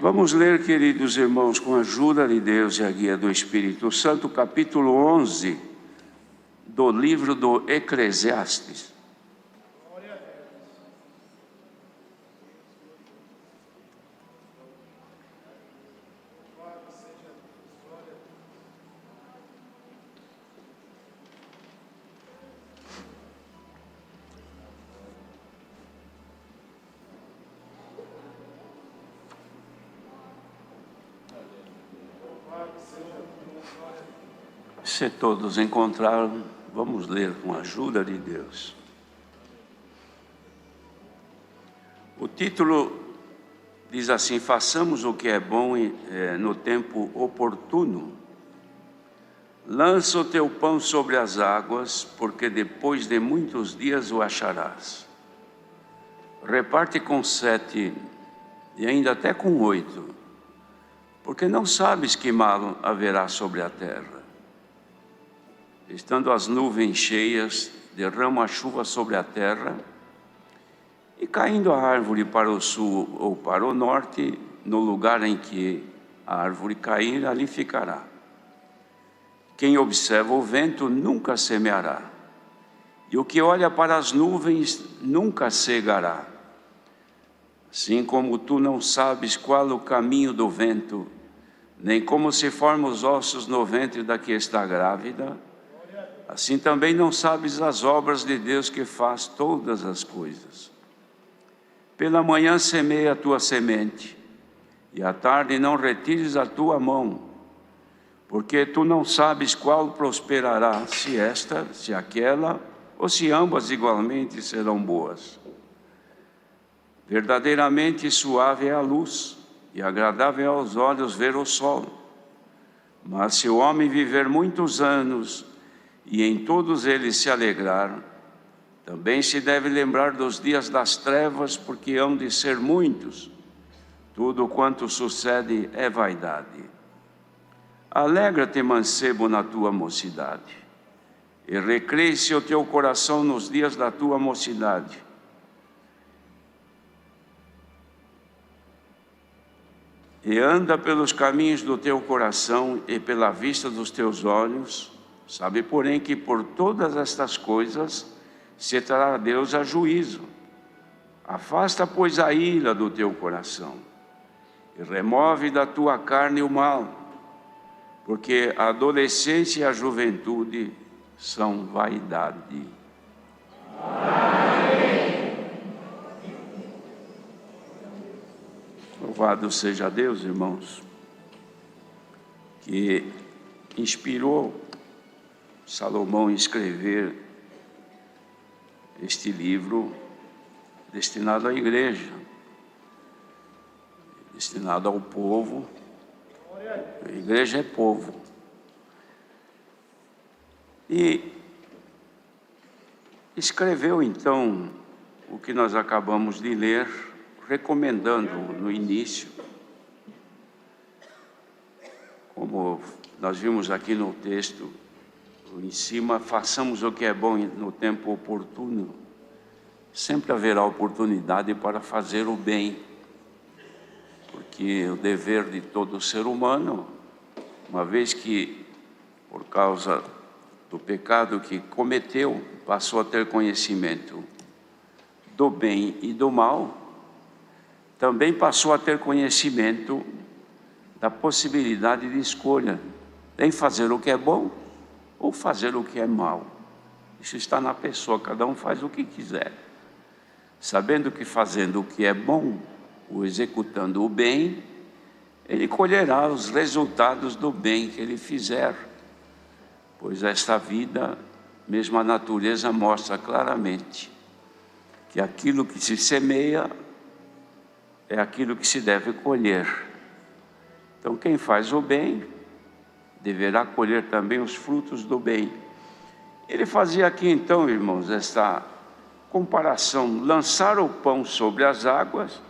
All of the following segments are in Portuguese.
Vamos ler, queridos irmãos, com a ajuda de Deus e a guia do Espírito Santo, capítulo 11 do livro do Eclesiastes. Se todos encontraram, vamos ler com a ajuda de Deus. O título diz assim: façamos o que é bom no tempo oportuno. Lança o teu pão sobre as águas, porque depois de muitos dias o acharás. Reparte com 7 e ainda até com 8, porque não sabes que mal haverá sobre a terra. Estando as nuvens cheias, derrama a chuva sobre a terra, e caindo a árvore para o sul ou para o norte, no lugar em que a árvore cair, ali ficará. Quem observa o vento nunca semeará, e o que olha para as nuvens nunca cegará. Assim como tu não sabes qual o caminho do vento, nem como se formam os ossos no ventre da que está grávida, assim também não sabes as obras de Deus que faz todas as coisas. Pela manhã semeia a tua semente, e à tarde não retires a tua mão, porque tu não sabes qual prosperará, se esta, se aquela, ou se ambas igualmente serão boas. Verdadeiramente suave é a luz, e agradável aos olhos ver o sol. Mas se o homem viver muitos anos, e em todos eles se alegrar, também se deve lembrar dos dias das trevas, porque hão de ser muitos. Tudo quanto sucede é vaidade. Alegra-te, mancebo, na tua mocidade, e recreie-se o teu coração nos dias da tua mocidade. E anda pelos caminhos do teu coração e pela vista dos teus olhos. Sabe, porém, que por todas estas coisas se trará Deus a juízo. Afasta, pois, a ira do teu coração, e remove da tua carne o mal, porque a adolescência e a juventude são vaidade. Amém. Louvado seja Deus, irmãos, que inspirou Salomão escrever este livro destinado à igreja, destinado ao povo. A igreja é povo. E escreveu então o que nós acabamos de ler, recomendando no início, como nós vimos aqui no texto, em cima, façamos o que é bom no tempo oportuno. Sempre haverá oportunidade para fazer o bem, porque o dever de todo ser humano, uma vez que, por causa do pecado que cometeu, passou a ter conhecimento do bem e do mal, também passou a ter conhecimento da possibilidade de escolha em fazer o que é bom ou fazer o que é mal. Isso está na pessoa, cada um faz o que quiser, sabendo que fazendo o que é bom, ou executando o bem, ele colherá os resultados do bem que ele fizer, pois esta vida, mesmo a natureza mostra claramente que aquilo que se semeia é aquilo que se deve colher. Então quem faz o bem deverá colher também os frutos do bem. Ele fazia aqui então, irmãos, esta comparação: lançar o pão sobre as águas,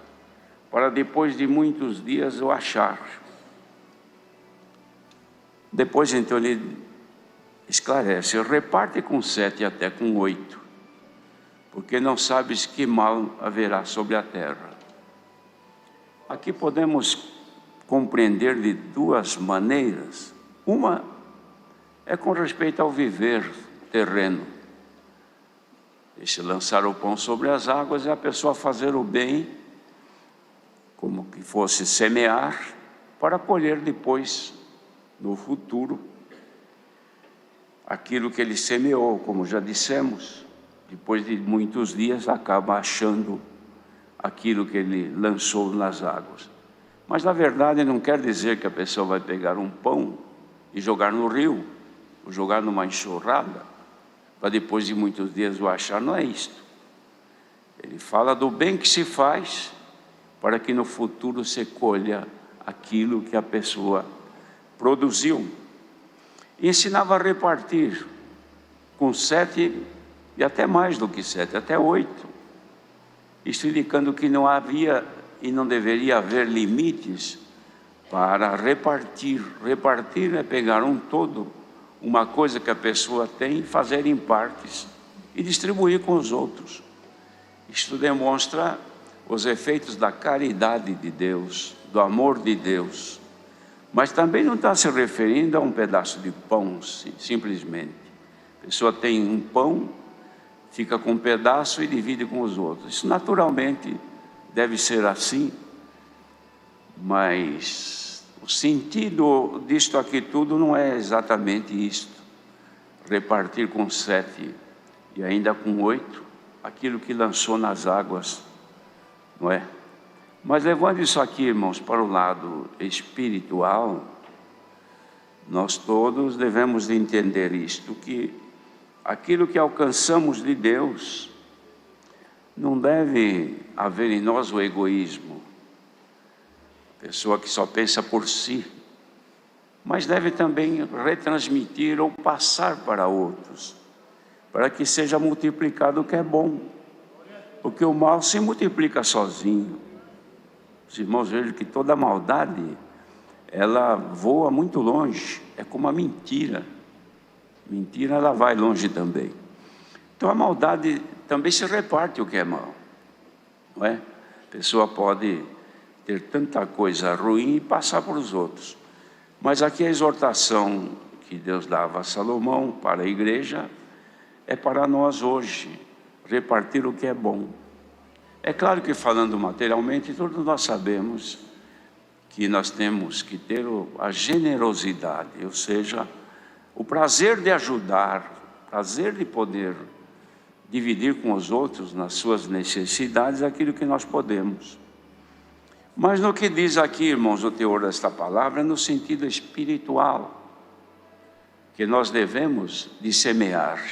para depois de muitos dias o achar. Depois então ele esclarece: reparte com 7 até com 8, porque não sabes que mal haverá sobre a terra. Aqui podemos compreender de duas maneiras. Uma é com respeito ao viver terreno. Esse lançar o pão sobre as águas é a pessoa fazer o bem, como que fosse semear, para colher depois, no futuro, aquilo que ele semeou. Como já dissemos, depois de muitos dias acaba achando aquilo que ele lançou nas águas. Mas na verdade não quer dizer que a pessoa vai pegar um pão e jogar no rio, ou jogar numa enxurrada, para depois de muitos dias o achar. Não é isto. Ele fala do bem que se faz para que no futuro se colha aquilo que a pessoa produziu. E ensinava a repartir com 7 e até mais do que 7, até 8. Isto indicando que não havia e não deveria haver limites para repartir. Repartir é pegar um todo, uma coisa que a pessoa tem, fazer em partes e distribuir com os outros. Isto demonstra os efeitos da caridade de Deus, do amor de Deus. Mas também não está se referindo a um pedaço de pão, simplesmente. A pessoa tem um pão, fica com um pedaço e divide com os outros. Isso naturalmente deve ser assim, mas o sentido disto aqui tudo não é exatamente isto. Repartir com 7 e ainda com 8, aquilo que lançou nas águas, não é? Mas levando isso aqui, irmãos, para o lado espiritual, nós todos devemos de entender isto, que aquilo que alcançamos de Deus, não deve haver em nós o egoísmo, pessoa que só pensa por si, mas deve também retransmitir ou passar para outros, para que seja multiplicado o que é bom, porque o mal se multiplica sozinho. Os irmãos vejam que toda maldade, ela voa muito longe, é como a mentira. Mentira, ela vai longe também. Então a maldade também se reparte o que é mal, não é? A pessoa pode ter tanta coisa ruim e passar para os outros. Mas aqui a exortação que Deus dava a Salomão para a igreja é para nós hoje, repartir o que é bom. É claro que falando materialmente, todos nós sabemos que nós temos que ter a generosidade, ou seja, o prazer de ajudar, o prazer de poder dividir com os outros nas suas necessidades aquilo que nós podemos. Mas no que diz aqui, irmãos, o teor desta palavra, é no sentido espiritual, que nós devemos de semear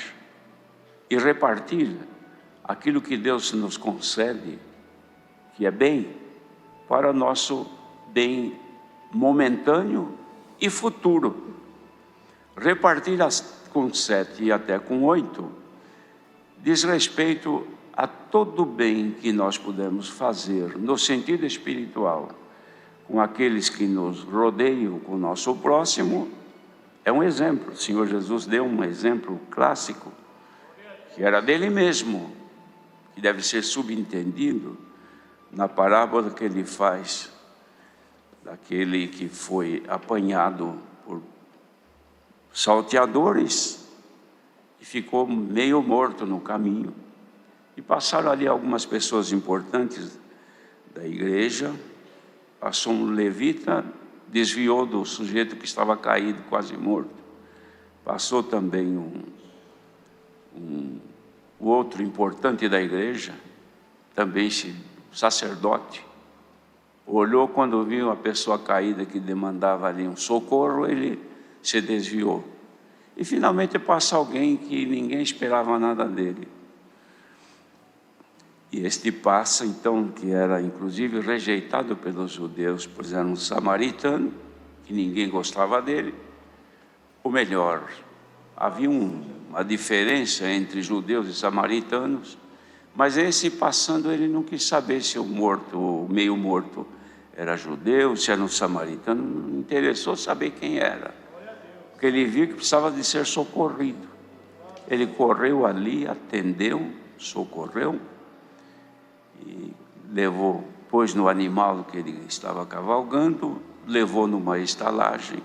e repartir aquilo que Deus nos concede, que é bem, para nosso bem momentâneo e futuro. Repartir com 7 e até com 8 diz respeito a todo o bem que nós podemos fazer no sentido espiritual com aqueles que nos rodeiam, com o nosso próximo. É um exemplo. O Senhor Jesus deu um exemplo clássico, que era dele mesmo, que deve ser subentendido na parábola que ele faz daquele que foi apanhado por salteadores e ficou meio morto no caminho. E passaram ali algumas pessoas importantes da igreja, passou um levita, desviou do sujeito que estava caído, quase morto. Passou também o outro importante da igreja, também sacerdote, olhou quando viu a pessoa caída que demandava ali um socorro, ele se desviou. E finalmente passa alguém que ninguém esperava nada dele. E este passa então, que era inclusive rejeitado pelos judeus, pois era um samaritano, que ninguém gostava dele. Ou melhor, havia uma diferença entre judeus e samaritanos, mas esse passando, ele não quis saber se o morto, o meio morto, era judeu, se era um samaritano, não interessou saber quem era. porque ele viu que precisava de ser socorrido. Ele correu ali, atendeu, socorreu e levou, pôs no animal que ele estava cavalgando, levou numa estalagem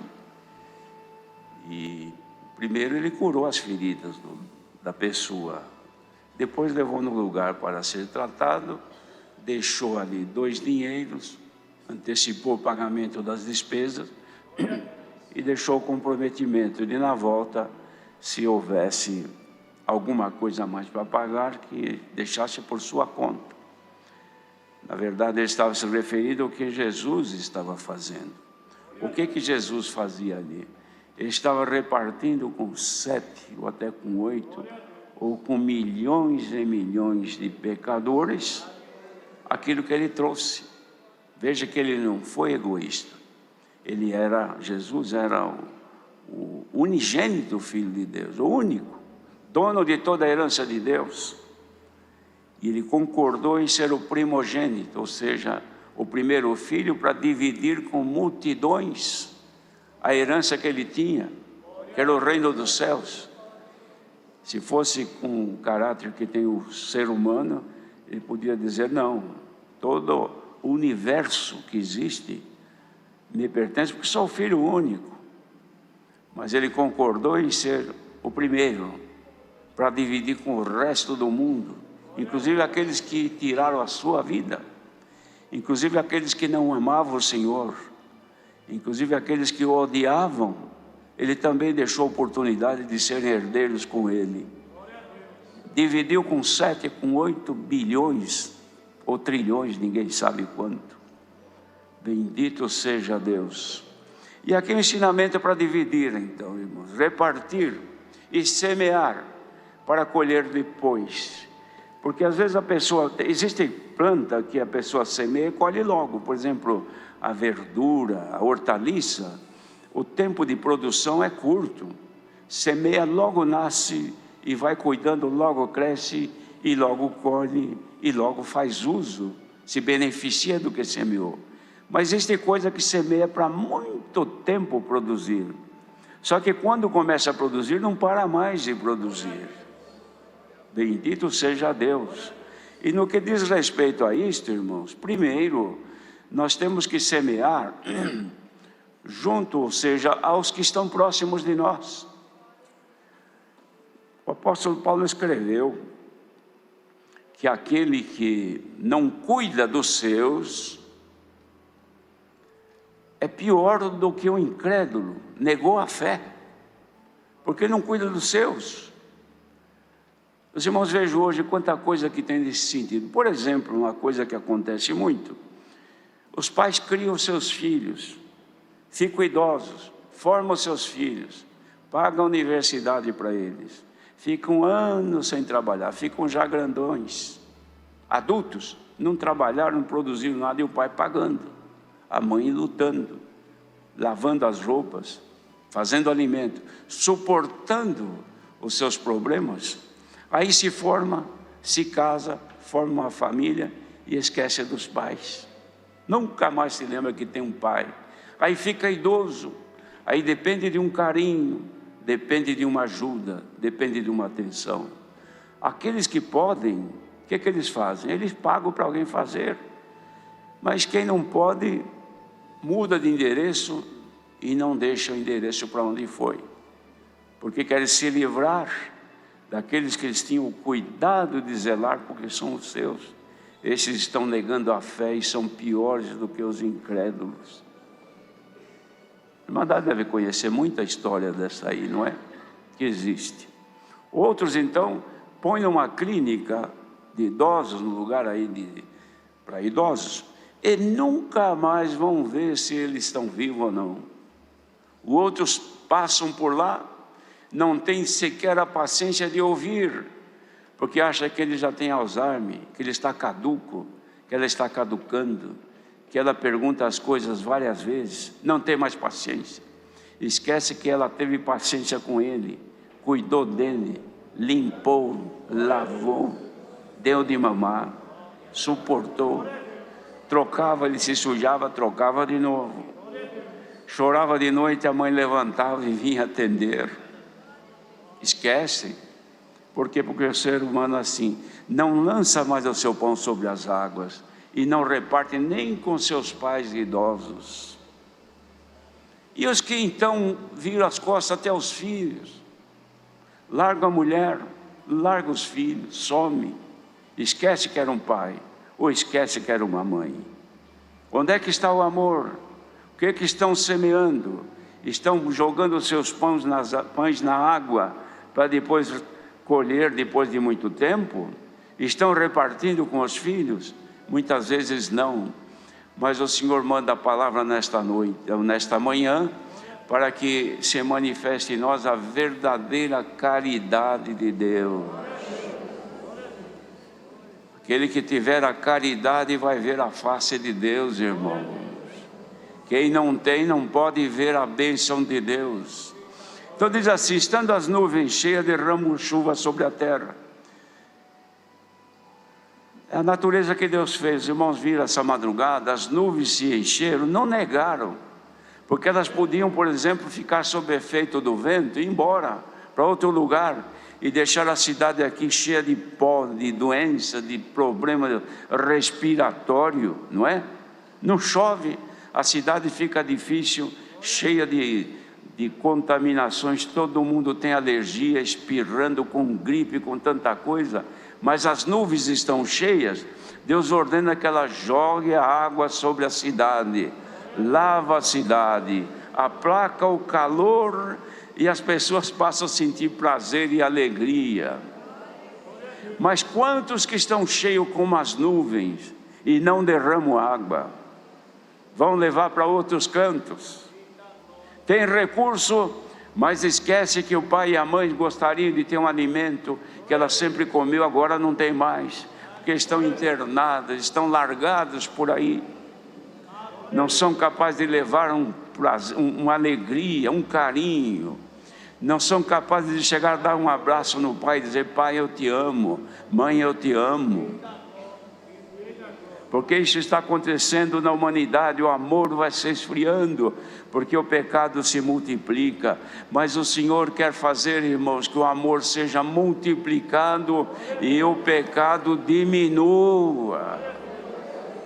e primeiro ele curou as feridas da pessoa, depois levou no lugar para ser tratado, deixou ali 2 dinheiros, antecipou o pagamento das despesas e deixou o comprometimento de, na volta, se houvesse alguma coisa a mais para pagar, que deixasse por sua conta. Na verdade, ele estava se referindo ao que Jesus estava fazendo. O que Jesus fazia ali? Ele estava repartindo com 7, ou até com 8, ou com milhões e milhões de pecadores, aquilo que ele trouxe. Veja que ele não foi egoísta. Jesus era o unigênito Filho de Deus, o único, dono de toda a herança de Deus. E ele concordou em ser o primogênito, ou seja, o primeiro filho, para dividir com multidões a herança que ele tinha, que era o reino dos céus. Se fosse com o caráter que tem o ser humano, ele podia dizer: não, todo o universo que existe me pertence, porque sou o filho único. Mas ele concordou em ser o primeiro, para dividir com o resto do mundo, inclusive aqueles que tiraram a sua vida, inclusive aqueles que não amavam o Senhor, inclusive aqueles que o odiavam. Ele também deixou a oportunidade de serem herdeiros com ele. Dividiu com 7, com 8 bilhões ou trilhões, ninguém sabe quanto. Bendito seja Deus. E aqui o ensinamento é para dividir, então, irmãos, repartir e semear para colher depois. Porque às vezes existe planta que a pessoa semeia e colhe logo. Por exemplo, a verdura, a hortaliça, o tempo de produção é curto. Semeia, logo nasce e vai cuidando, logo cresce e logo colhe e logo faz uso, se beneficia do que semeou. Mas existe coisa que semeia para muito tempo produzir. Só que quando começa a produzir, não para mais de produzir. Bendito seja Deus. E no que diz respeito a isto, irmãos, primeiro, nós temos que semear junto, ou seja, aos que estão próximos de nós. O apóstolo Paulo escreveu que aquele que não cuida dos seus é pior do que o incrédulo, negou a fé, porque não cuida dos seus. Os irmãos, vejam hoje quanta coisa que tem nesse sentido. Por exemplo, uma coisa que acontece muito: os pais criam seus filhos, ficam idosos, formam seus filhos, pagam a universidade para eles, ficam anos sem trabalhar, ficam já grandões, adultos, não trabalharam, não produziram nada, e o pai pagando, a mãe lutando, lavando as roupas, fazendo alimento, suportando os seus problemas. Aí se forma, se casa, forma uma família e esquece dos pais. Nunca mais se lembra que tem um pai. Aí fica idoso, aí depende de um carinho, depende de uma ajuda, depende de uma atenção. Aqueles que podem, o que eles fazem? Eles pagam para alguém fazer. Mas quem não pode, muda de endereço e não deixa o endereço para onde foi, porque querem se livrar daqueles que eles tinham o cuidado de zelar, porque são os seus. Esses estão negando a fé e são piores do que os incrédulos. A Irmandade deve conhecer muita história dessa aí, não é? Que existe. Outros então põem uma clínica de idosos, no lugar aí para idosos, e nunca mais vão ver se eles estão vivos ou não. Outros passam por lá, não tem sequer a paciência de ouvir, porque acha que ele já tem Alzheimer, que ele está caduco, que ela está caducando, que ela pergunta as coisas várias vezes, não tem mais paciência. Esquece que ela teve paciência com ele, cuidou dele, limpou, lavou, deu de mamar, suportou, trocava, ele se sujava, trocava de novo. chorava de noite, a mãe levantava e vinha atender. Esquecem. Por quê? Porque o ser humano assim, não lança mais o seu pão sobre as águas, e não reparte nem com seus pais idosos. E os que então viram as costas até os filhos, larga a mulher, larga os filhos, some, esquece que era um pai, ou esquece que era uma mãe. Onde é que está o amor? O que é que estão semeando? Estão jogando os seus pães na água, para depois colher depois de muito tempo? Estão repartindo com os filhos? Muitas vezes não. Mas o Senhor manda a palavra nesta noite, nesta manhã, para que se manifeste em nós a verdadeira caridade de Deus. Aquele que tiver a caridade vai ver a face de Deus, irmãos. Quem não tem não pode ver a bênção de Deus. Então diz assim: estando as nuvens cheias, derramam chuva sobre a terra. É a natureza que Deus fez. Os irmãos viram essa madrugada, as nuvens se encheram, não negaram, porque elas podiam, por exemplo, ficar sob efeito do vento e ir embora para outro lugar e deixar a cidade aqui cheia de pó, de doença, de problema respiratório, não é? Não chove, a cidade fica difícil, cheia de contaminações, todo mundo tem alergia, espirrando com gripe, com tanta coisa. Mas as nuvens estão cheias, Deus ordena que ela jogue a água sobre a cidade, lava a cidade, aplaca o calor e as pessoas passam a sentir prazer e alegria. Mas quantos que estão cheios como as nuvens e não derramam água? Vão levar para outros cantos. Tem recurso, mas esquece que o pai e a mãe gostariam de ter um alimento que ela sempre comeu, agora não tem mais, porque estão internadas, estão largados por aí, não são capazes de levar uma alegria, um carinho, não são capazes de chegar a dar um abraço no pai e dizer: pai, eu te amo, mãe, eu te amo. Porque isso está acontecendo na humanidade, o amor vai se esfriando, porque o pecado se multiplica. Mas o Senhor quer fazer, irmãos, que o amor seja multiplicado e o pecado diminua.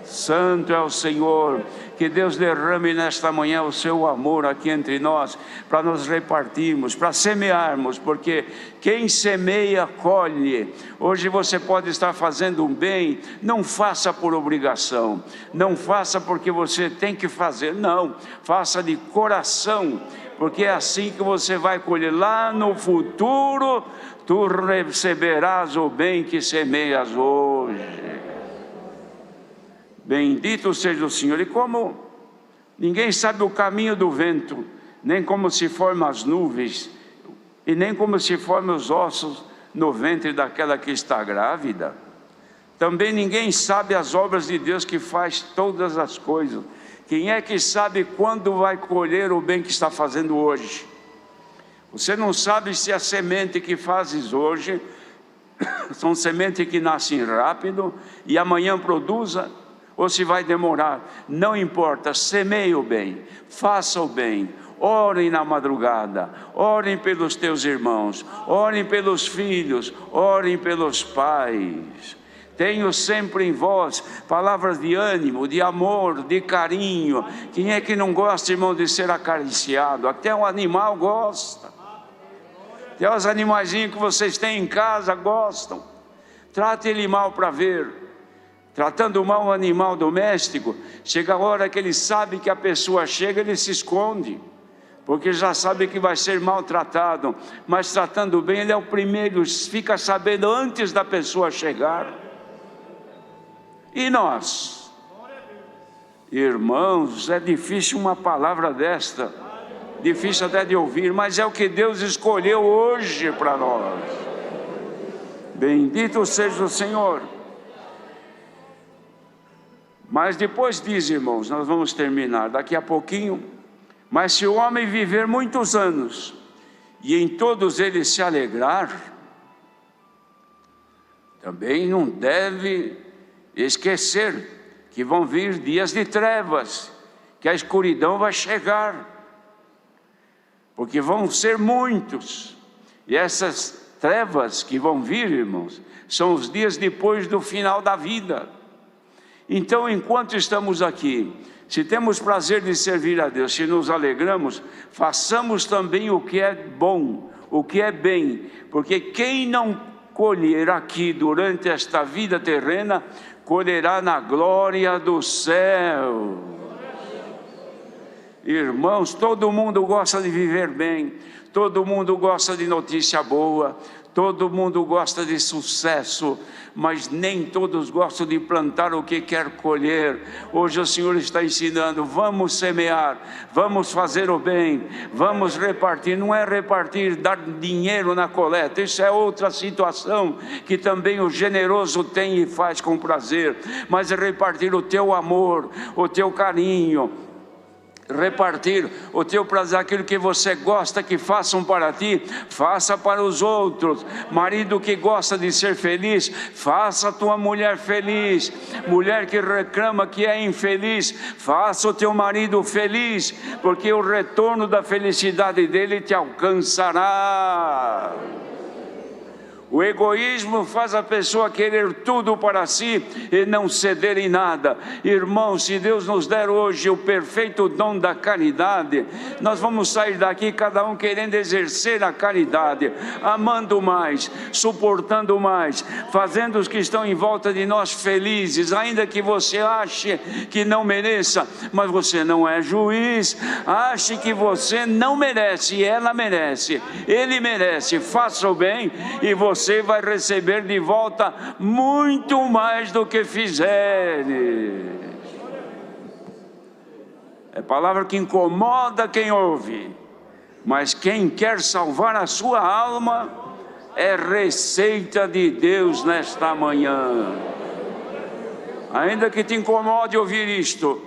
Santo é o Senhor. Que Deus derrame nesta manhã o seu amor aqui entre nós, para nos repartirmos, para semearmos, porque quem semeia, colhe. Hoje você pode estar fazendo um bem, não faça por obrigação, não faça porque você tem que fazer, não, faça de coração, porque é assim que você vai colher. Lá no futuro, tu receberás o bem que semeias hoje. Bendito seja o Senhor. E como ninguém sabe o caminho do vento, nem como se formam as nuvens, e nem como se formam os ossos no ventre daquela que está grávida, também ninguém sabe as obras de Deus que faz todas as coisas. Quem é que sabe quando vai colher o bem que está fazendo hoje? Você não sabe se a semente que fazes hoje são sementes que nascem rápido e amanhã produza, ou se vai demorar. Não importa, semeie o bem, faça o bem, orem na madrugada, orem pelos teus irmãos, orem pelos filhos, orem pelos pais. Tenho sempre em vós palavras de ânimo, de amor, de carinho. Quem é que não gosta, irmão, de ser acariciado? Até um animal gosta. Até os animaizinhos que vocês têm em casa gostam. Trate ele mal para ver. Tratando mal um animal doméstico, chega a hora que ele sabe que a pessoa chega, ele se esconde, porque já sabe que vai ser maltratado. Mas tratando bem, ele é o primeiro, fica sabendo antes da pessoa chegar. E nós, irmãos, é difícil uma palavra desta, difícil até de ouvir, mas é o que Deus escolheu hoje para nós. Bendito seja o Senhor. Mas depois diz, irmãos, nós vamos terminar daqui a pouquinho. Mas se o homem viver muitos anos e em todos eles se alegrar, também não deve esquecer que vão vir dias de trevas, que a escuridão vai chegar. porque vão ser muitos, e essas trevas que vão vir, irmãos, são os dias depois do final da vida. Então, enquanto estamos aqui, se temos prazer de servir a Deus, se nos alegramos, façamos também o que é bom, o que é bem, porque quem não colher aqui durante esta vida terrena, colherá na glória do céu. Irmãos, todo mundo gosta de viver bem, todo mundo gosta de notícia boa, todo mundo gosta de sucesso, mas nem todos gostam de plantar o que quer colher. Hoje o Senhor está ensinando: vamos semear, vamos fazer o bem, vamos repartir. Não é repartir, dar dinheiro na coleta, isso é outra situação que também o generoso tem e faz com prazer, mas é repartir o teu amor, o teu carinho, repartir o teu prazer, aquilo que você gosta que façam para ti, faça para os outros. Marido que gosta de ser feliz, faça a tua mulher feliz. Mulher que reclama que é infeliz, faça o teu marido feliz, porque o retorno da felicidade dele te alcançará. O egoísmo faz a pessoa querer tudo para si e não ceder em nada. Irmãos, se Deus nos der hoje o perfeito dom da caridade, nós vamos sair daqui cada um querendo exercer a caridade, amando mais, suportando mais, fazendo os que estão em volta de nós felizes, ainda que você ache que não mereça, mas você não é juiz. Ache que você não merece e ela merece, ele merece. Faça o bem e você vai receber de volta muito mais do que fizeres. É palavra que incomoda quem ouve, mas quem quer salvar a sua alma, é receita de Deus nesta manhã. Ainda que te incomode ouvir isto,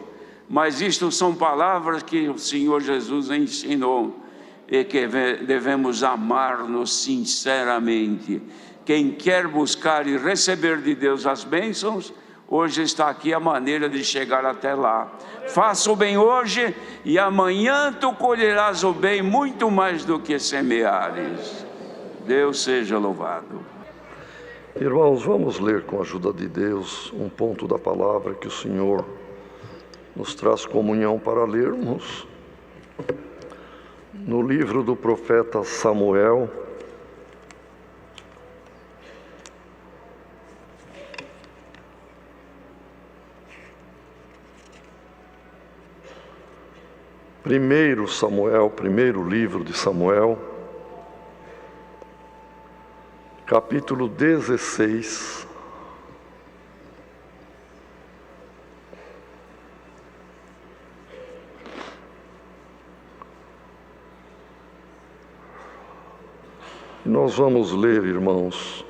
mas isto são palavras que o Senhor Jesus ensinou, e que devemos amar-nos sinceramente. Quem quer buscar e receber de Deus as bênçãos, hoje está aqui a maneira de chegar até lá. Faça o bem hoje e amanhã tu colherás o bem muito mais do que semeares. Deus seja louvado. Irmãos, vamos ler com a ajuda de Deus um ponto da palavra que o Senhor nos traz comunhão para lermos. No livro do profeta Samuel, primeiro livro de Samuel, capítulo 16, nós vamos ler, irmãos,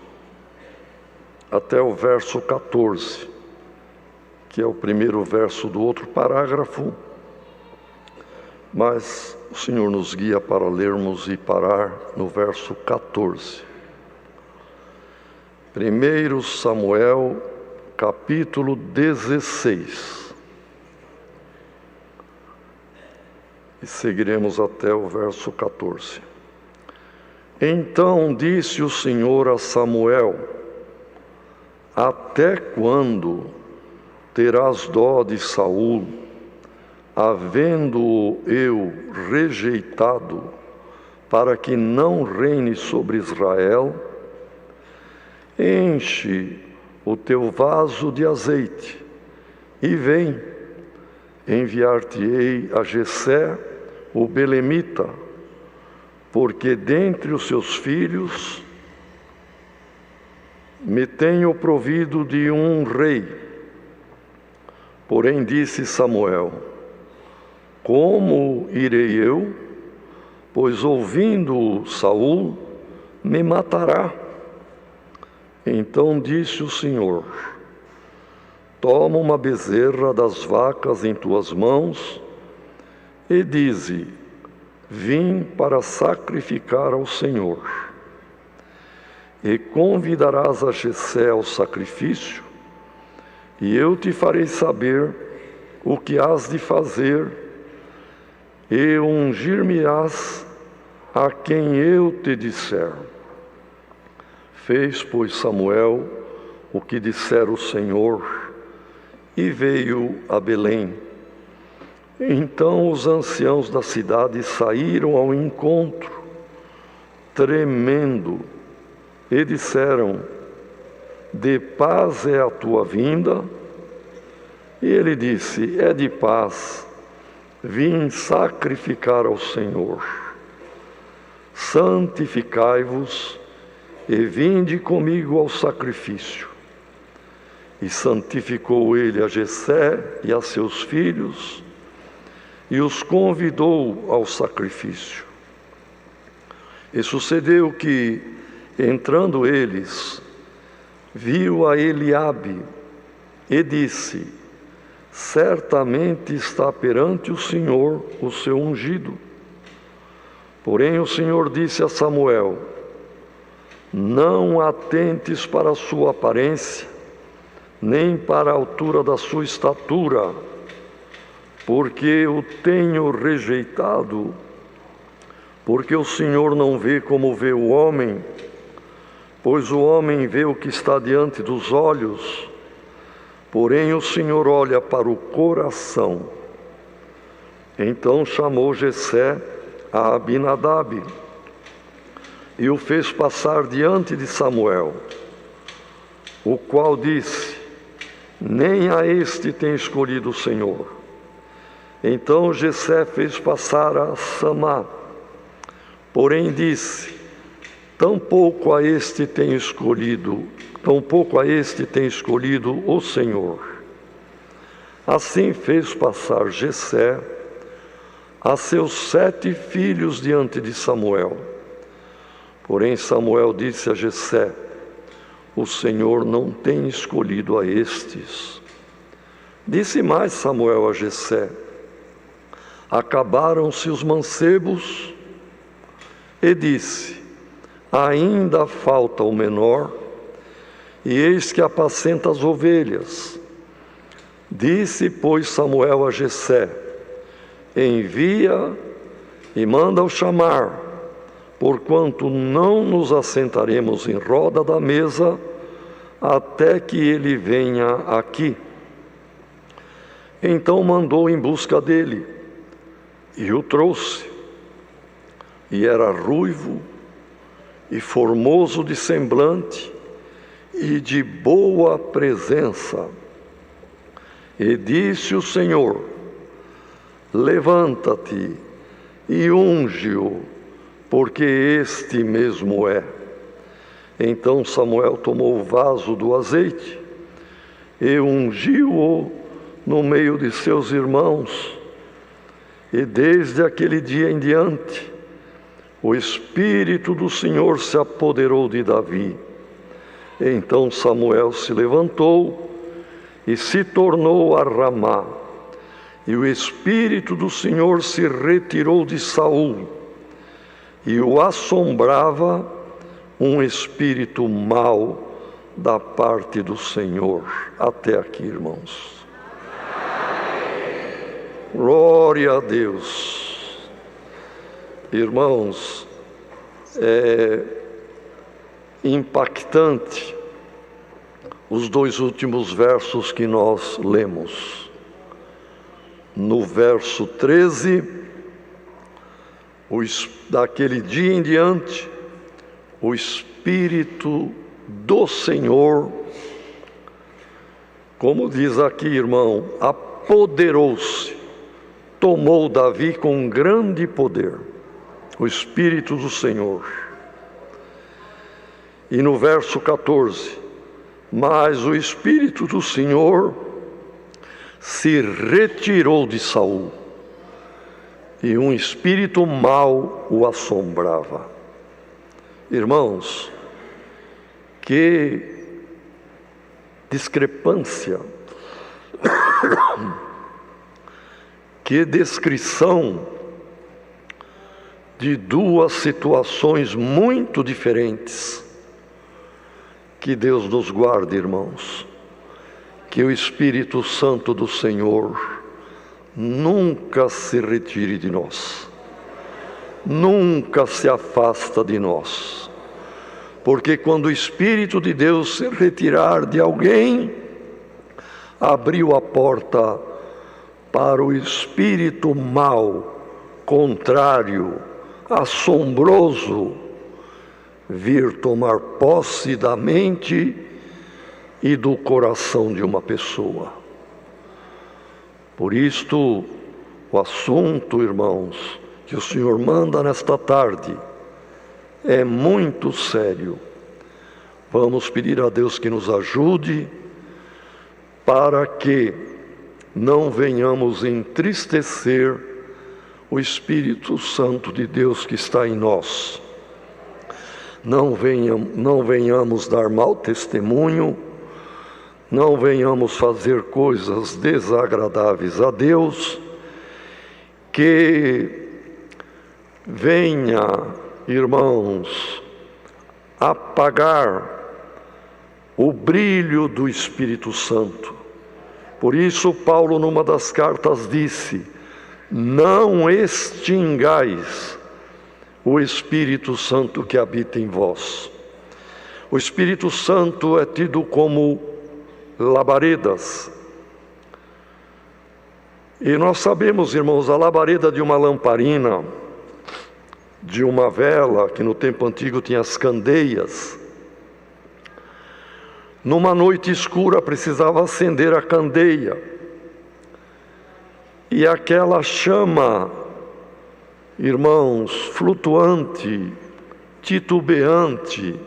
até o verso 14, que é o primeiro verso do outro parágrafo, mas o Senhor nos guia para lermos e parar no verso 14. 1 Samuel, capítulo 16. E seguiremos até o verso 14. Então disse o Senhor a Samuel: até quando terás dó de Saul, havendo-o eu rejeitado, para que não reine sobre Israel? Enche o teu vaso de azeite e vem, enviar-te-ei a Jessé, o belemita, porque dentre os seus filhos me tenho provido de um rei. Porém disse Samuel: como irei eu? Pois ouvindo Saul, me matará. Então disse o Senhor: toma uma bezerra das vacas em tuas mãos e dize: vim para sacrificar ao Senhor. E convidarás a Jessé ao sacrifício, e eu te farei saber o que hás de fazer, e ungir-me-ás a quem eu te disser. Fez, pois, Samuel o que dissera o Senhor, e veio a Belém. Então os anciãos da cidade saíram ao encontro, tremendo, e disseram: de paz é a tua vinda? E ele disse: é de paz, vim sacrificar ao Senhor. Santificai-vos e vinde comigo ao sacrifício. E santificou ele a Jessé e a seus filhos, e os convidou ao sacrifício. E sucedeu que, entrando eles, viu a Eliabe e disse: certamente está perante o Senhor o seu ungido. Porém o Senhor disse a Samuel: não atentes para a sua aparência, nem para a altura da sua estatura, porque o tenho rejeitado. Porque o Senhor não vê como vê o homem, pois o homem vê o que está diante dos olhos, porém o Senhor olha para o coração. Então chamou Jessé a Abinadab e o fez passar diante de Samuel, o qual disse: nem a este tem escolhido o Senhor. Então Jessé fez passar a Samá, porém disse: tampouco a este tem escolhido o Senhor. Assim fez passar Jessé a seus 7 filhos diante de Samuel. Porém Samuel disse a Jessé: o Senhor não tem escolhido a estes. Disse mais Samuel a Jessé: acabaram-se os mancebos. E disse: ainda falta o menor, e eis que apacenta as ovelhas. Disse, pois, Samuel a Jessé: envia e manda-o chamar, porquanto não nos assentaremos em roda da mesa até que ele venha aqui. Então mandou em busca dele, e o trouxe. E era ruivo e formoso de semblante e de boa presença. E disse o Senhor: levanta-te e unge-o, porque este mesmo é. Então Samuel tomou o vaso do azeite e ungiu-o no meio de seus irmãos. E desde aquele dia em diante, o Espírito do Senhor se apoderou de Davi. Então Samuel se levantou e se tornou a Ramá. E o Espírito do Senhor se retirou de Saul, e o assombrava um espírito mau da parte do Senhor. Até aqui, irmãos. Glória a Deus. Irmãos, é impactante os 2 últimos versos que nós lemos. No verso 13, daquele dia em diante, o Espírito do Senhor, como diz aqui, irmão, apoderou-se, tomou Davi com grande poder, o Espírito do Senhor. E no verso 14, mas o Espírito do Senhor se retirou de Saul, e um espírito mau o assombrava. Irmãos, que discrepância, que descrição de 2 situações muito diferentes. Que Deus nos guarde, irmãos, que o Espírito Santo do Senhor nunca se retire de nós. nunca se afasta de nós. Porque quando o Espírito de Deus se retirar de alguém, abriu a porta para o espírito mau, contrário, assombroso, vir tomar posse da mente e do coração de uma pessoa. Por isto, o assunto, irmãos, que o Senhor manda nesta tarde é muito sério. Vamos pedir a Deus que nos ajude para que não venhamos entristecer o Espírito Santo de Deus que está em nós. Não venhamos dar mau testemunho, não venhamos fazer coisas desagradáveis a Deus, que venha, irmãos, apagar o brilho do Espírito Santo. Por isso Paulo, numa das cartas, disse: não extingais o Espírito Santo que habita em vós. O Espírito Santo é tido como labaredas. E nós sabemos, irmãos, a labareda de uma lamparina, de uma vela, que no tempo antigo tinha as candeias. Numa noite escura precisava acender a candeia. E aquela chama, irmãos, flutuante, titubeante,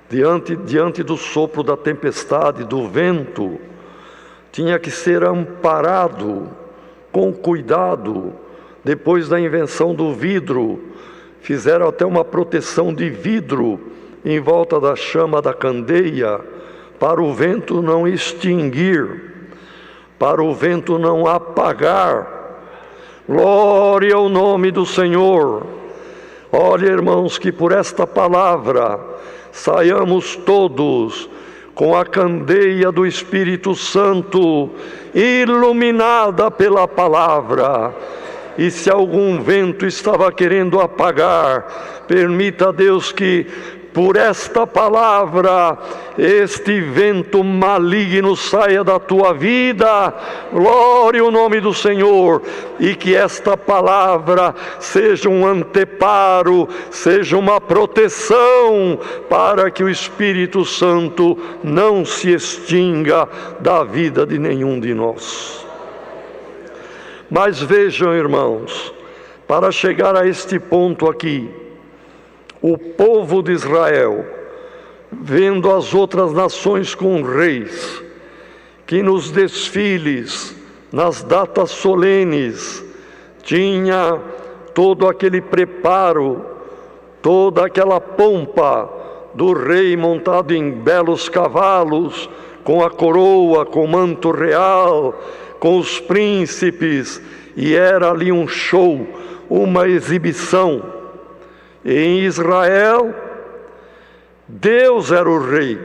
diante do sopro da tempestade, do vento, tinha que ser amparado com cuidado. Depois da invenção do vidro, fizeram até uma proteção de vidro em volta da chama da candeia, para o vento não extinguir, para o vento não apagar. Glória ao nome do Senhor. Olha, irmãos, que por esta palavra saiamos todos com a candeia do Espírito Santo iluminada pela palavra. E se algum vento estava querendo apagar, permita a Deus que por esta palavra este vento maligno saia da tua vida. Glória ao nome do Senhor. E que esta palavra seja um anteparo, seja uma proteção, para que o Espírito Santo não se extinga da vida de nenhum de nós. Mas vejam, irmãos, para chegar a este ponto aqui, o povo de Israel, vendo as outras nações com reis, que nos desfiles, nas datas solenes, tinha todo aquele preparo, toda aquela pompa do rei montado em belos cavalos, com a coroa, com o manto real, com os príncipes, e era ali um show, uma exibição. Em Israel, Deus era o rei.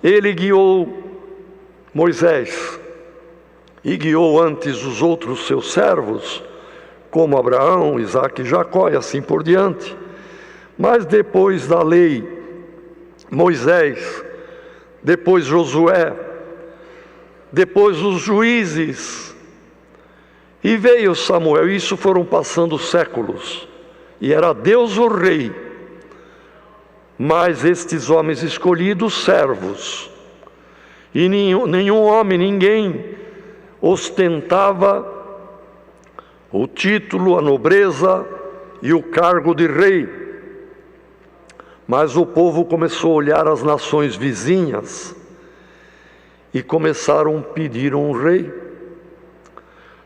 Ele guiou Moisés e guiou antes os outros seus servos, como Abraão, Isaque e Jacó e assim por diante. Mas depois da lei, Moisés, depois Josué, depois os juízes, e veio Samuel. Isso foram passando séculos. E era Deus o rei, mas estes homens escolhidos, servos, e nenhum homem, ninguém ostentava o título, a nobreza e o cargo de rei. Mas o povo começou a olhar as nações vizinhas e começaram a pedir um rei.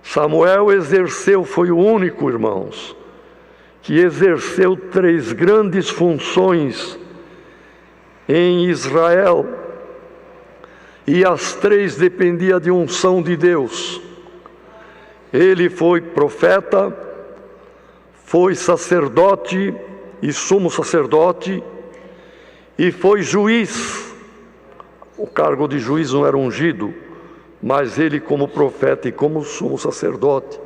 Samuel exerceu, foi o único, irmãos, que exerceu 3 grandes funções em Israel, e as 3 dependiam de unção de Deus. Ele foi profeta, foi sacerdote e sumo sacerdote, e foi juiz. O cargo de juiz não era ungido, mas ele, como profeta e como sumo sacerdote,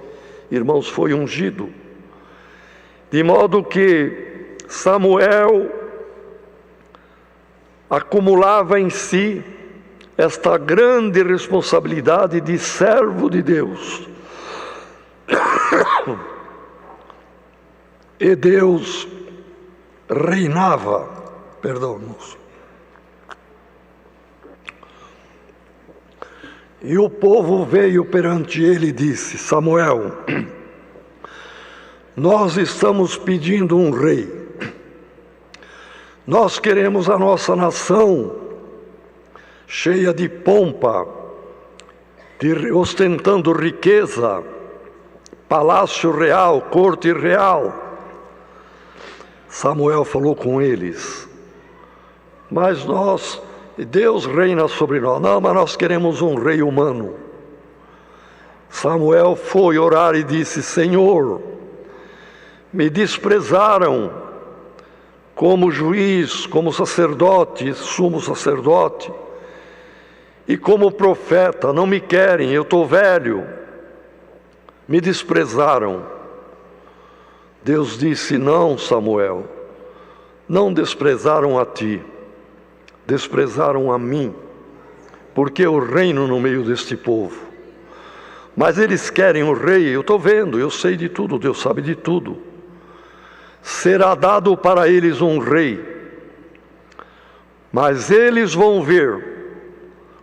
irmãos, foi ungido. De modo que Samuel acumulava em si esta grande responsabilidade de servo de Deus. E Deus reinava, moço. E o povo veio perante ele e disse: Samuel, nós estamos pedindo um rei. Nós queremos a nossa nação cheia de pompa, ostentando riqueza, palácio real, corte real. Samuel falou com eles: mas Deus reina sobre nós. Não, mas nós queremos um rei humano. Samuel foi orar e disse: Senhor, me desprezaram como juiz, como sacerdote, sumo sacerdote, e como profeta, não me querem, eu estou velho, me desprezaram. Deus disse: não, Samuel, não desprezaram a ti, desprezaram a mim, porque eu reino no meio deste povo. Mas eles querem o rei, eu estou vendo, eu sei de tudo, Deus sabe de tudo. Será dado para eles um rei, mas eles vão ver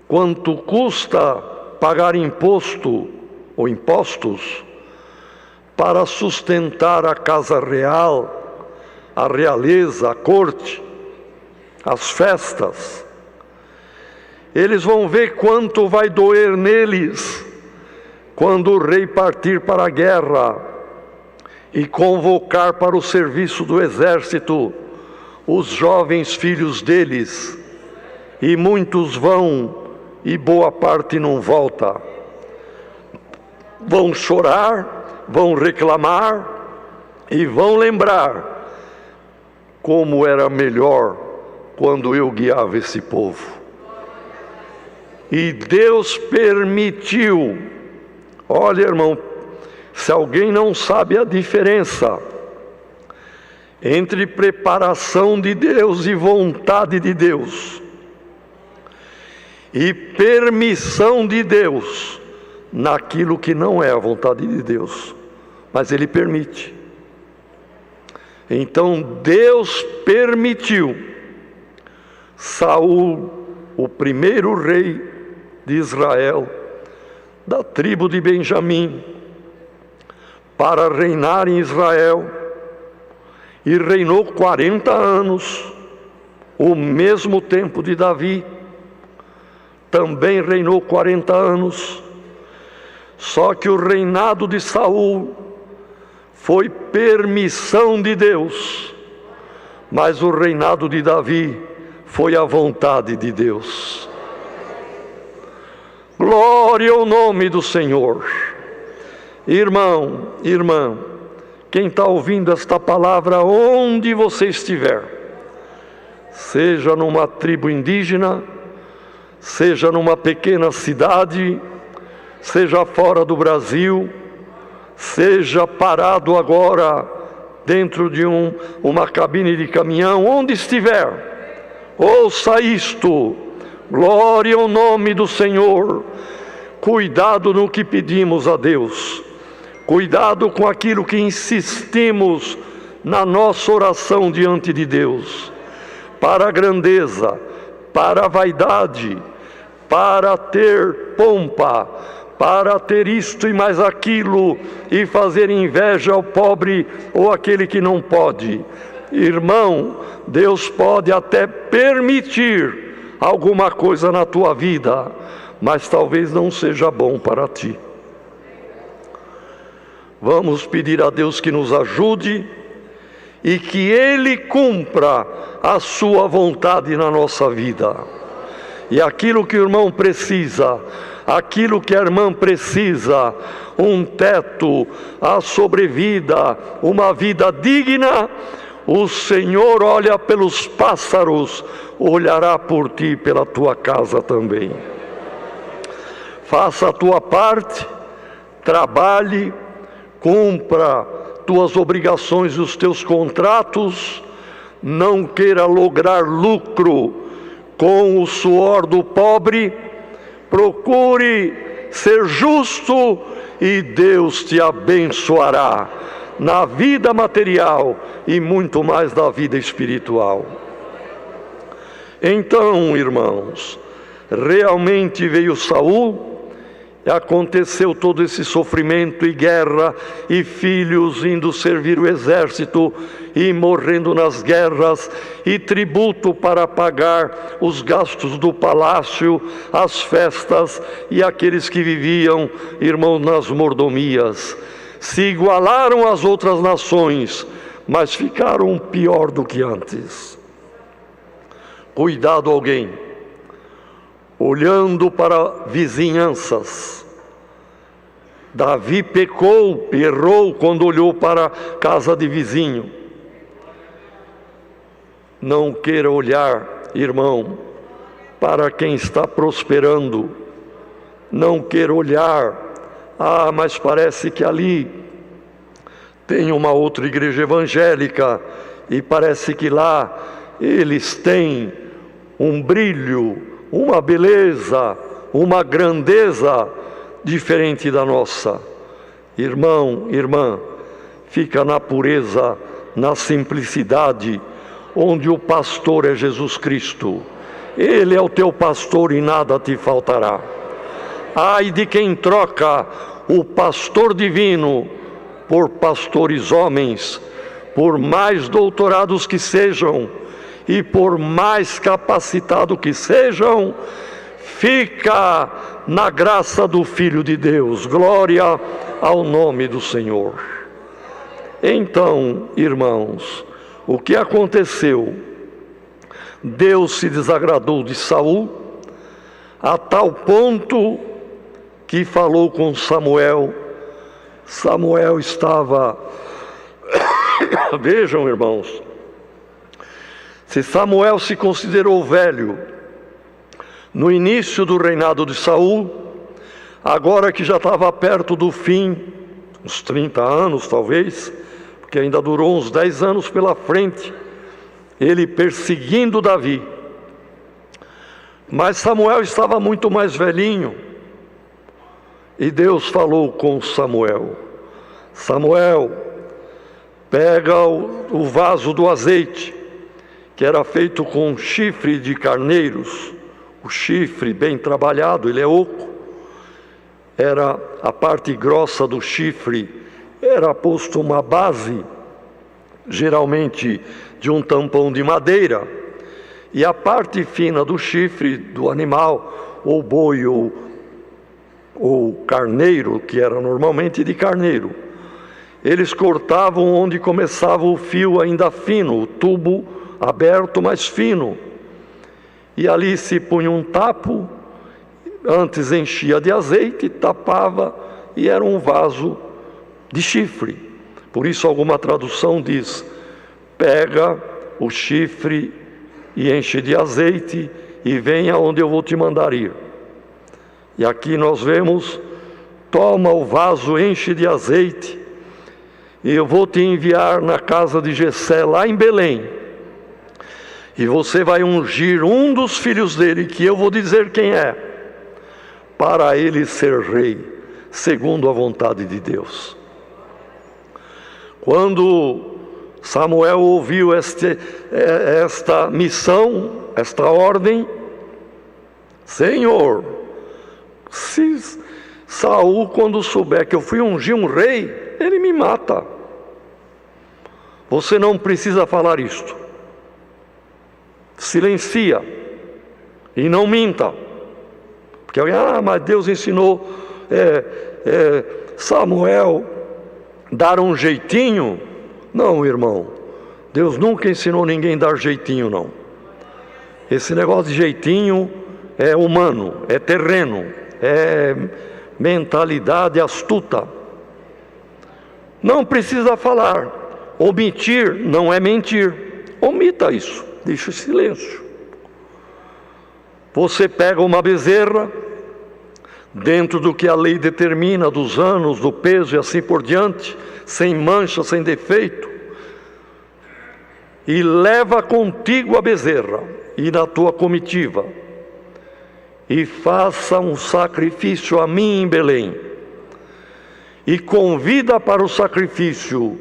quanto custa pagar imposto ou impostos para sustentar a casa real, a realeza, a corte, as festas. Eles vão ver quanto vai doer neles quando o rei partir para a guerra e convocar para o serviço do exército os jovens filhos deles, e muitos vão e boa parte não volta. Vão chorar, vão reclamar e vão lembrar como era melhor quando eu guiava esse povo. E Deus permitiu. Olha, irmão, se alguém não sabe a diferença entre preparação de Deus e vontade de Deus, e permissão de Deus naquilo que não é a vontade de Deus, mas Ele permite. Então Deus permitiu Saul, o primeiro rei de Israel, da tribo de Benjamim, para reinar em Israel, e reinou 40 anos, o mesmo tempo de Davi. Também reinou 40 anos, só que o reinado de Saul foi permissão de Deus, mas o reinado de Davi foi a vontade de Deus. Glória ao nome do Senhor. Irmão, irmã, quem está ouvindo esta palavra, onde você estiver, seja numa tribo indígena, seja numa pequena cidade, seja fora do Brasil, seja parado agora dentro de uma cabine de caminhão, onde estiver, ouça isto: glória ao nome do Senhor. Cuidado no que pedimos a Deus, cuidado com aquilo que insistimos na nossa oração diante de Deus, para a grandeza, para a vaidade, para ter pompa, para ter isto e mais aquilo, e fazer inveja ao pobre ou aquele que não pode. Irmão, Deus pode até permitir alguma coisa na tua vida, mas talvez não seja bom para ti. Vamos pedir a Deus que nos ajude e que Ele cumpra a sua vontade na nossa vida. E aquilo que o irmão precisa, aquilo que a irmã precisa, um teto, a sobrevida, uma vida digna, o Senhor olha pelos pássaros, olhará por ti e pela tua casa também. Faça a tua parte, trabalhe, cumpra tuas obrigações e os teus contratos, não queira lograr lucro com o suor do pobre, procure ser justo e Deus te abençoará na vida material e muito mais na vida espiritual. Então, irmãos, realmente veio Saul, e aconteceu todo esse sofrimento e guerra, e filhos indo servir o exército e morrendo nas guerras, e tributo para pagar os gastos do palácio, as festas, e aqueles que viviam, irmãos, nas mordomias. Se igualaram às outras nações, mas ficaram pior do que antes. Cuidado, alguém, olhando para vizinhanças. Davi pecou, errou quando olhou para a casa de vizinho. Não queira olhar, irmão, para quem está prosperando. Não queira olhar, mas parece que ali tem uma outra igreja evangélica e parece que lá eles têm um brilho, uma beleza, uma grandeza diferente da nossa. Irmão, irmã, fica na pureza, na simplicidade, onde o pastor é Jesus Cristo. Ele é o teu pastor e nada te faltará. Ai de quem troca o pastor divino por pastores homens, por mais doutorados que sejam e por mais capacitados que sejam, fica na graça do Filho de Deus. Glória ao nome do Senhor. Então, irmãos, o que aconteceu? Deus se desagradou de Saul a tal ponto que falou com Samuel. Samuel estava vejam, irmãos, se Samuel se considerou velho no início do reinado de Saul, agora que já estava perto do fim, uns 30 anos talvez, porque ainda durou uns 10 anos pela frente, ele perseguindo Davi. Mas Samuel estava muito mais velhinho, e Deus falou com Samuel: Samuel, pega o vaso do azeite, que era feito com chifre de carneiros, o chifre bem trabalhado, ele é oco, era a parte grossa do chifre, era posto uma base, geralmente de um tampão de madeira, e a parte fina do chifre do animal, ou boi ou carneiro, que era normalmente de carneiro, eles cortavam onde começava o fio ainda fino, o tubo aberto, mas fino, e ali se punha um tapo, antes enchia de azeite, tapava, e era um vaso de chifre. Por isso alguma tradução diz: pega o chifre e enche de azeite e venha onde eu vou te mandar ir. E aqui nós vemos: toma o vaso, enche de azeite, e eu vou te enviar na casa de Jessé, lá em Belém, e você vai ungir um dos filhos dele, que eu vou dizer quem é, para ele ser rei, segundo a vontade de Deus. Quando Samuel ouviu esta missão, esta ordem, Senhor, se Saul, quando souber que eu fui ungir um rei, ele me mata. Você não precisa falar isto. Silencia e não minta. Porque alguém, mas Deus ensinou Samuel dar um jeitinho. Não, irmão, Deus nunca ensinou ninguém a dar jeitinho, não. Esse negócio de jeitinho é humano, é terreno, é mentalidade astuta. Não precisa falar. Omitir não é mentir. Omita isso, deixa em silêncio. Você pega uma bezerra, dentro do que a lei determina, dos anos, do peso e assim por diante, sem mancha, sem defeito, e leva contigo a bezerra e na tua comitiva, e faça um sacrifício a mim em Belém, e convida para o sacrifício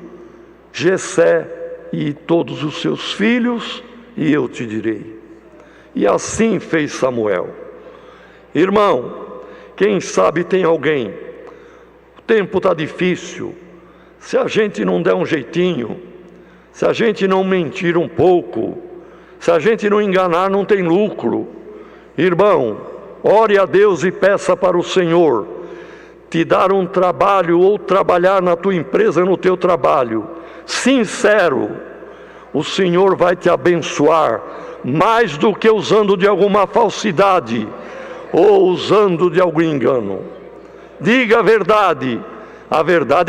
Jessé e todos os seus filhos, e eu te direi. E assim fez Samuel. Irmão, quem sabe tem alguém, o tempo está difícil, se a gente não der um jeitinho, se a gente não mentir um pouco, se a gente não enganar, não tem lucro. Irmão, ore a Deus e peça para o Senhor te dar um trabalho, ou trabalhar na tua empresa, no teu trabalho, sincero. O Senhor vai te abençoar, mais do que usando de alguma falsidade, ou usando de algum engano. Diga a verdade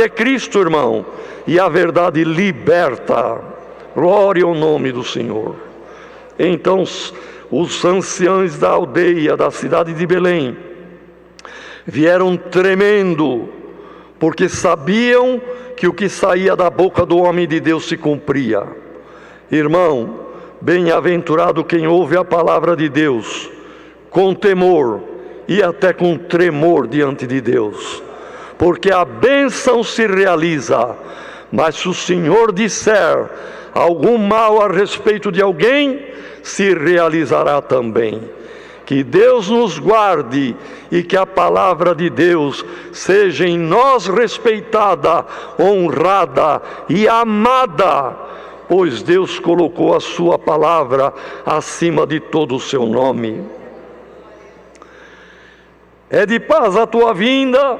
é Cristo, irmão, e a verdade liberta. Glória ao nome do Senhor. Então os anciãos da aldeia, da cidade de Belém, vieram tremendo, porque sabiam que o que saía da boca do homem de Deus se cumpria. Irmão, bem-aventurado quem ouve a palavra de Deus com temor e até com tremor diante de Deus, porque a bênção se realiza. Mas se o Senhor disser algum mal a respeito de alguém, se realizará também. Que Deus nos guarde e que a palavra de Deus seja em nós respeitada, honrada e amada, pois Deus colocou a sua palavra acima de todo o seu nome. É de paz a tua vinda?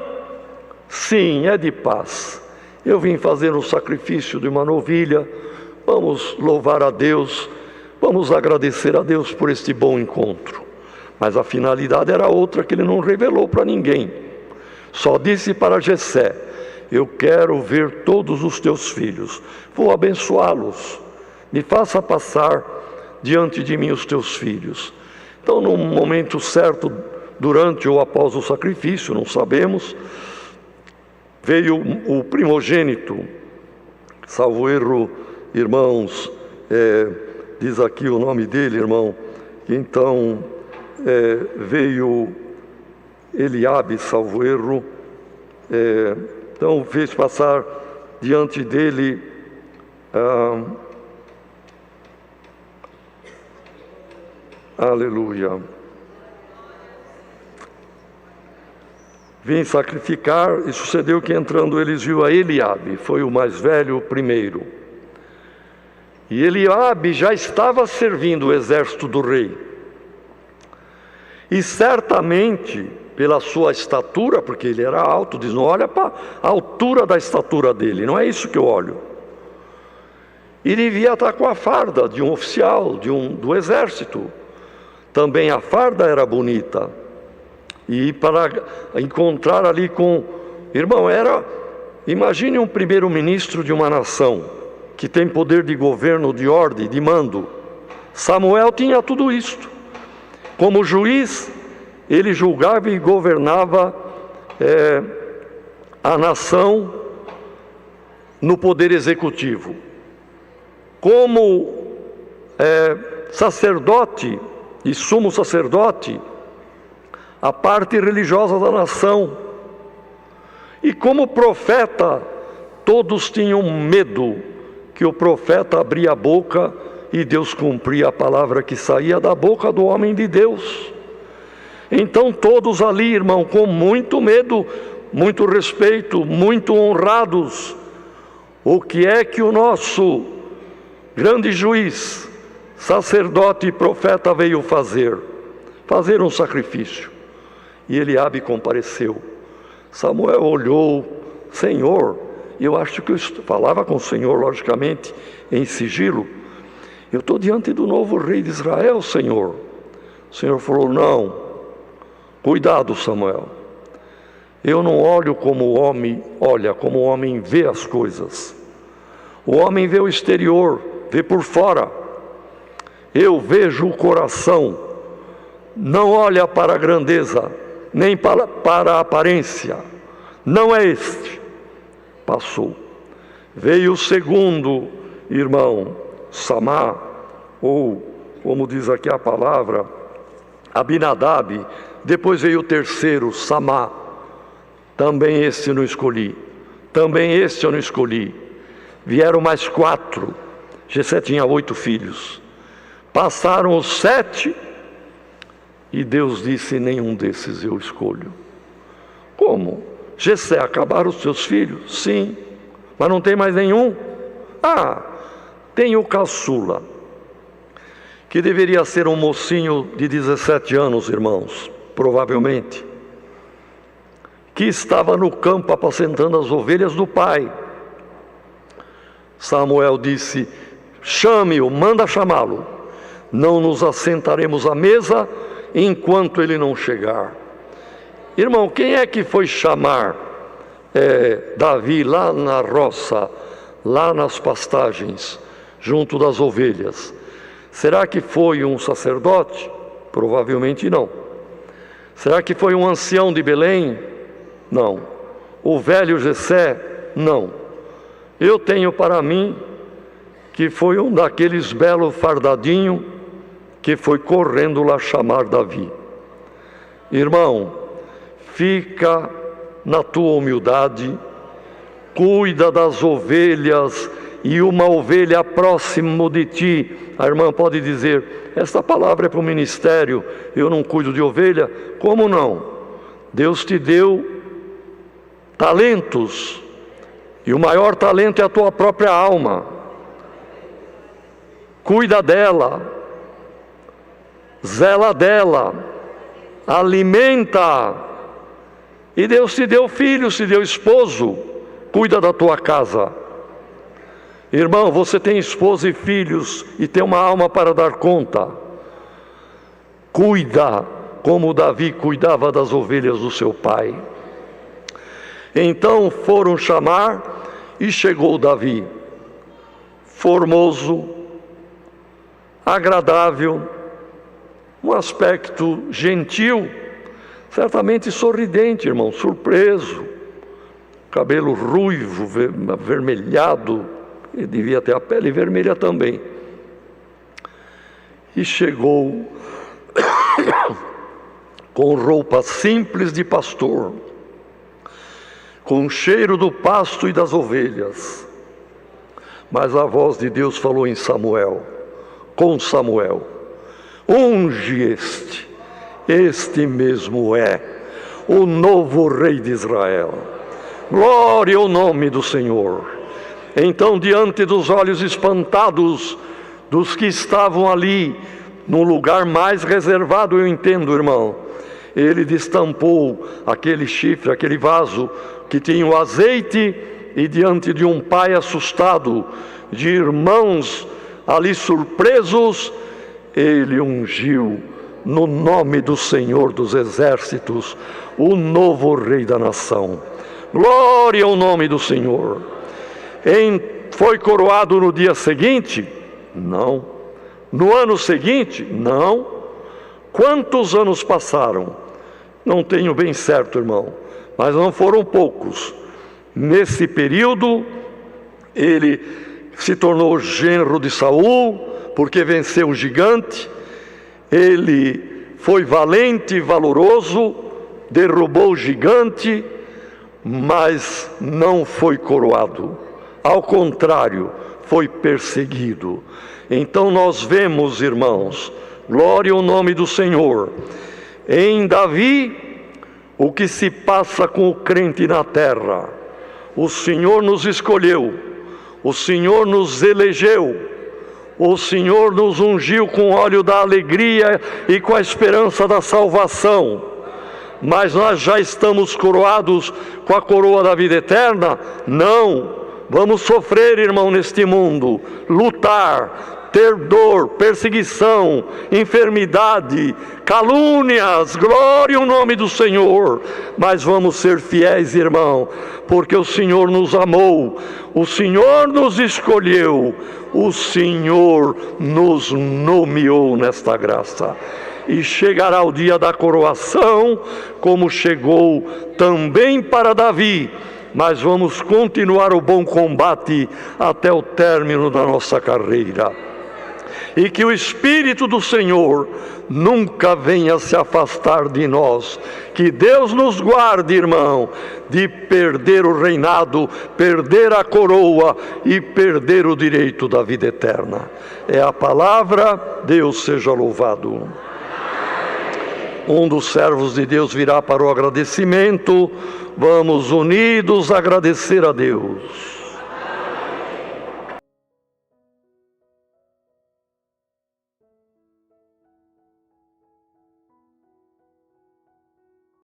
Sim, é de paz. Eu vim fazer um sacrifício de uma novilha. Vamos louvar a Deus, vamos agradecer a Deus por este bom encontro. Mas a finalidade era outra que ele não revelou para ninguém. Só disse para Jessé: eu quero ver todos os teus filhos, vou abençoá-los, me faça passar diante de mim os teus filhos. Então, no momento certo, durante ou após o sacrifício, não sabemos, veio o primogênito, salvo erro, irmãos, diz aqui o nome dele, irmão, então veio Eliabe, salvo erro, então fez passar diante dele aleluia, vim sacrificar, e sucedeu que entrando eles viu a Eliabe, foi o mais velho, o primeiro. E Eliabe já estava servindo o exército do rei. E certamente, pela sua estatura, porque ele era alto, diz, não olha para a altura da estatura dele, não é isso que eu olho. E devia estar com a farda de um oficial, do exército. Também a farda era bonita. E para encontrar ali com... Irmão, imagine um primeiro-ministro de uma nação, que tem poder de governo, de ordem, de mando. Samuel tinha tudo isto. Como juiz, ele julgava e governava a nação no poder executivo. Como sacerdote e sumo sacerdote, a parte religiosa da nação. E como profeta, todos tinham medo que o profeta abria a boca e Deus cumpria a palavra que saía da boca do homem de Deus. Então todos ali, irmão, com muito medo, muito respeito, muito honrados. O que é que o nosso grande juiz, sacerdote e profeta veio fazer? Fazer um sacrifício. E Eliabe compareceu. Samuel olhou, Senhor, eu acho que eu falava com o Senhor, logicamente, em sigilo. Eu estou diante do novo rei de Israel, Senhor. O Senhor falou, não, cuidado, Samuel. Eu não olho como o homem olha, como o homem vê as coisas. O homem vê o exterior, vê por fora. Eu vejo o coração, não olha para a grandeza, nem para a aparência. Não é este. Passou. Veio o segundo irmão, Samá, ou como diz aqui a palavra, Abinadab. Depois veio o terceiro, Samá. Também este eu não escolhi. Também este eu não escolhi. Vieram mais 4. Jessé tinha 8 filhos. Passaram os 7 e Deus disse: nenhum desses eu escolho. Como? Jessé, acabaram os seus filhos? Sim. Mas não tem mais nenhum? Tem o caçula, que deveria ser um mocinho de 17 anos, irmãos, provavelmente, que estava no campo apacentando as ovelhas do pai. Samuel disse: chame-o, manda chamá-lo. Não nos assentaremos à mesa enquanto ele não chegar. Irmão, quem é que foi chamar Davi lá na roça, lá nas pastagens, junto das ovelhas? Será que foi um sacerdote? Provavelmente não. Será que foi um ancião de Belém? Não. O velho Jessé? Não. Eu tenho para mim que foi um daqueles belos fardadinhos que foi correndo lá chamar Davi. Irmão, fica na tua humildade, cuida das ovelhas, e uma ovelha próximo de ti. A irmã pode dizer: esta palavra é para o ministério, eu não cuido de ovelha. Como não? Deus te deu talentos, e o maior talento é a tua própria alma. Cuida dela, zela dela, alimenta. E Deus te deu filhos, te deu esposo, cuida da tua casa. Irmão, você tem esposa e filhos e tem uma alma para dar conta. Cuida como Davi cuidava das ovelhas do seu pai. Então foram chamar e chegou Davi, formoso, agradável, um aspecto gentil, certamente sorridente, irmão, surpreso, cabelo ruivo, avermelhado, ele devia ter a pele vermelha também. E chegou com roupa simples de pastor, com o cheiro do pasto e das ovelhas. Mas a voz de Deus falou em Samuel, com Samuel: unge este mesmo é o novo rei de Israel. Glória ao nome do Senhor. Então, diante dos olhos espantados dos que estavam ali, no lugar mais reservado, eu entendo, irmão, ele destampou aquele chifre, aquele vaso que tinha o azeite, e diante de um pai assustado, de irmãos ali surpresos, ele ungiu no nome do Senhor dos Exércitos o novo rei da nação. Glória ao nome do Senhor. Foi coroado no dia seguinte? Não. No ano seguinte? Não. Quantos anos passaram? Não tenho bem certo, irmão, mas não foram poucos. Nesse período, ele se tornou genro de Saul, porque venceu o gigante. Ele foi valente e valoroso, derrubou o gigante, mas não foi coroado. Ao contrário, foi perseguido. Então nós vemos, irmãos, glória ao nome do Senhor, em Davi, o que se passa com o crente na terra. O Senhor nos escolheu, o Senhor nos elegeu, o Senhor nos ungiu com o óleo da alegria e com a esperança da salvação. Mas nós já estamos coroados com a coroa da vida eterna? Não. Vamos sofrer, irmão, neste mundo, lutar, ter dor, perseguição, enfermidade, calúnias, glória ao nome do Senhor. Mas vamos ser fiéis, irmão, porque o Senhor nos amou, o Senhor nos escolheu, o Senhor nos nomeou nesta graça. E chegará o dia da coroação, como chegou também para Davi, mas vamos continuar o bom combate até o término da nossa carreira. E que o Espírito do Senhor nunca venha se afastar de nós. Que Deus nos guarde, irmão, de perder o reinado, perder a coroa e perder o direito da vida eterna. É a palavra, Deus seja louvado. Um dos servos de Deus virá para o agradecimento. Vamos unidos agradecer a Deus.